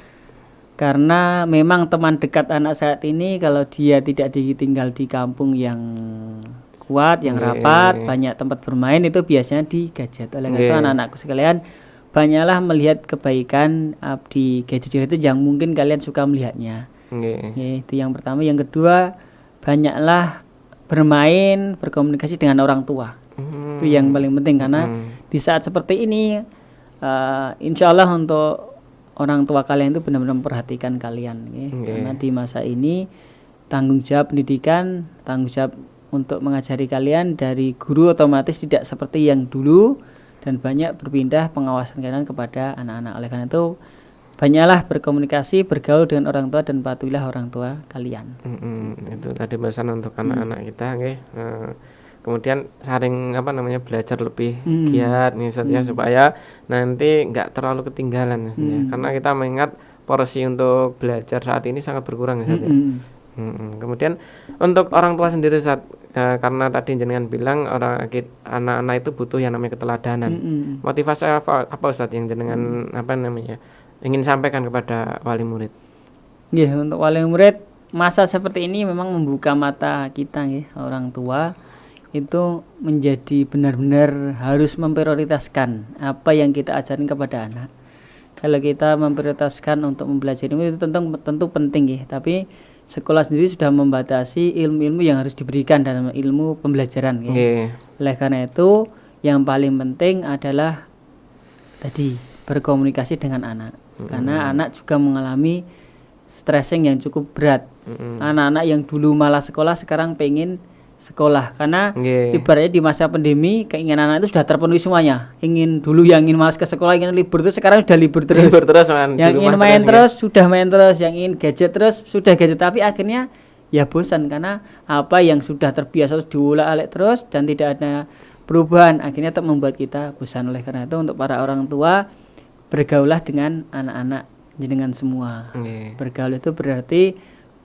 Karena memang teman dekat anak saat ini kalau dia tidak ditinggal di kampung yang kuat, yang rapat, banyak tempat bermain, itu biasanya di gadget. Oleh karena itu anak-anakku sekalian, banyaklah melihat kebaikan di gadget itu yang mungkin kalian suka melihatnya. Itu yang pertama. Yang kedua, banyaklah bermain, berkomunikasi dengan orang tua. Itu yang paling penting, karena di saat seperti ini insya Allah untuk orang tua kalian itu benar-benar memperhatikan kalian karena di masa ini tanggung jawab pendidikan, tanggung jawab untuk mengajari kalian dari guru otomatis tidak seperti yang dulu, dan banyak berpindah pengawasan kalian kepada anak-anak. Oleh karena itu banyaklah berkomunikasi, bergaul dengan orang tua dan patuhilah orang tua kalian. Itu tadi pesan untuk anak-anak kita nggih. Kemudian saring belajar lebih giat nih Ustaz ya, supaya nanti nggak terlalu ketinggalan Ustaz ya. Karena kita mengingat porsi untuk belajar saat ini sangat berkurang Ustaz ya. Kemudian untuk orang tua sendiri Ustaz, karena tadi jenengan bilang anak-anak itu butuh yang namanya keteladanan. Motivasi apa Ustaz yang jenengan ingin sampaikan kepada wali murid? Untuk wali murid, masa seperti ini memang membuka mata kita orang tua itu menjadi benar-benar harus memprioritaskan apa yang kita ajarin kepada anak. Kalau kita memprioritaskan untuk mempelajari ilmu itu tentu penting tapi sekolah sendiri sudah membatasi ilmu-ilmu yang harus diberikan dalam ilmu pembelajaran Oleh karena itu yang paling penting adalah tadi berkomunikasi dengan anak. Karena anak juga mengalami stressing yang cukup berat. Anak-anak yang dulu malas sekolah sekarang pengen sekolah. Karena ibaratnya di masa pandemi keinginan anak itu sudah terpenuhi semuanya. Yang ingin malas ke sekolah, ingin libur itu sekarang sudah libur terus. Yang ingin main terus sudah main terus, yang ingin gadget terus sudah gadget. Tapi akhirnya ya bosan karena apa yang sudah terbiasa diulang-alik terus dan tidak ada perubahan, akhirnya tetap membuat kita bosan. Oleh karena itu untuk para orang tua, bergaulah dengan anak-anak jenengan semua. Bergaul itu berarti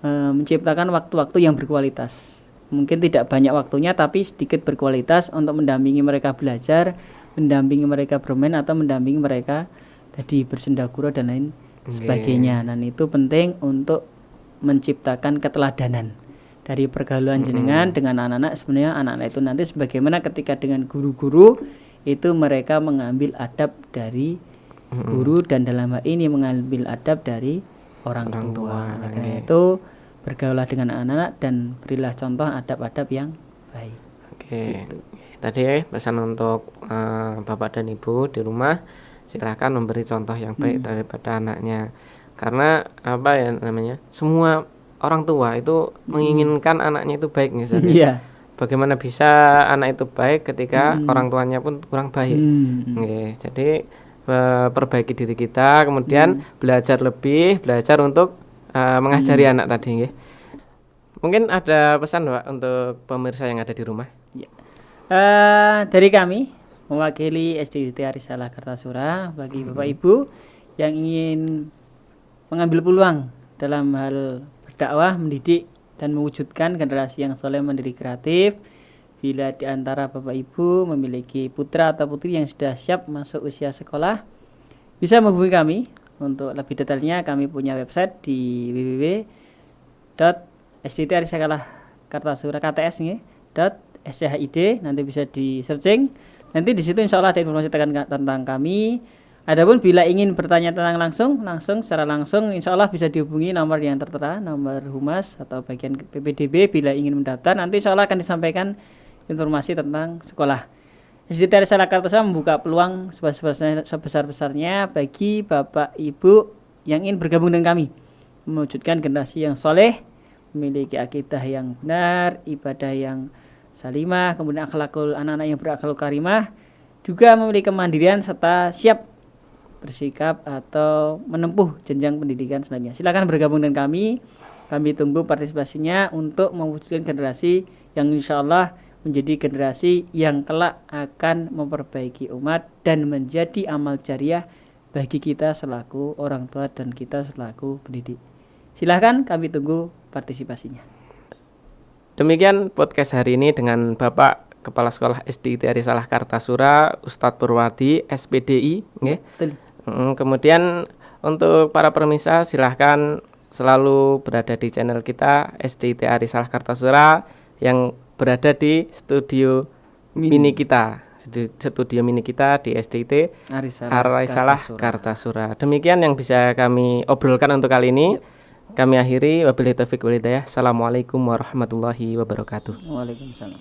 menciptakan waktu-waktu yang berkualitas. Mungkin tidak banyak waktunya tapi sedikit berkualitas untuk mendampingi mereka belajar, mendampingi mereka bermain atau mendampingi mereka tadi bersendagura dan lain sebagainya. Dan itu penting untuk menciptakan keteladanan dari pergaulan jenengan dengan anak-anak. Sebenarnya anak-anak itu nanti sebagaimana ketika dengan guru-guru itu mereka mengambil adab dari guru dan dalam hal ini mengambil adab dari orang tua. Karena itu bergaulah dengan anak-anak dan berilah contoh adab-adab yang baik. Gitu. Tadi pesan untuk bapak dan ibu di rumah, silahkan memberi contoh yang baik daripada anaknya. Karena semua orang tua itu menginginkan anaknya itu baik misalnya. Bagaimana bisa anak itu baik ketika orang tuanya pun kurang baik. Jadi perbaiki diri kita, kemudian belajar untuk mengajari anak tadi. Mungkin ada pesan Pak untuk pemirsa yang ada di rumah? Dari kami mewakili SDIT Arisalah Kartasura, bagi Bapak Ibu yang ingin mengambil peluang dalam hal berdakwah, mendidik dan mewujudkan generasi yang soleh, mandiri, kreatif. Bila di antara Bapak Ibu memiliki putra atau putri yang sudah siap masuk usia sekolah, bisa menghubungi kami. Untuk lebih detailnya kami punya website di www.sdit.arisalah.kartasura.schid, nanti bisa di searching. Nanti di situ insya Allah ada informasi tentang kami. Adapun bila ingin bertanya tentang secara langsung insya Allah bisa dihubungi nomor yang tertera, nomor humas atau bagian PPDB. Bila ingin mendaftar nanti insya Allah akan disampaikan informasi tentang sekolah. SDIT Arisalah Kartasura membuka peluang sebesar-besarnya bagi Bapak Ibu yang ingin bergabung dengan kami, mewujudkan generasi yang soleh, memiliki akidah yang benar, ibadah yang salimah, kemudian anak-anak yang berakhlak karimah, juga memiliki kemandirian serta siap bersikap atau menempuh jenjang pendidikan selanjutnya. Silakan bergabung dengan kami. Kami tunggu partisipasinya untuk mewujudkan generasi yang insya Allah menjadi generasi yang kelak akan memperbaiki umat dan menjadi amal jariah bagi kita selaku orang tua dan kita selaku pendidik. Silahkan kami tunggu partisipasinya. Demikian podcast hari ini dengan Bapak Kepala Sekolah SDIT Arisalah Kartasura, Ustadz Purwadi, SPDI. Kemudian untuk para pemirsa silahkan selalu berada di channel kita SDIT Arisalah Kartasura yang berada di studio mini kita di SDIT Arisalah Kartasura. Demikian yang bisa kami obrolkan untuk kali ini. Kami akhiri, wabillahi taufiq wal hidayah. Assalamualaikum warahmatullahi wabarakatuh. Waalaikumsalam.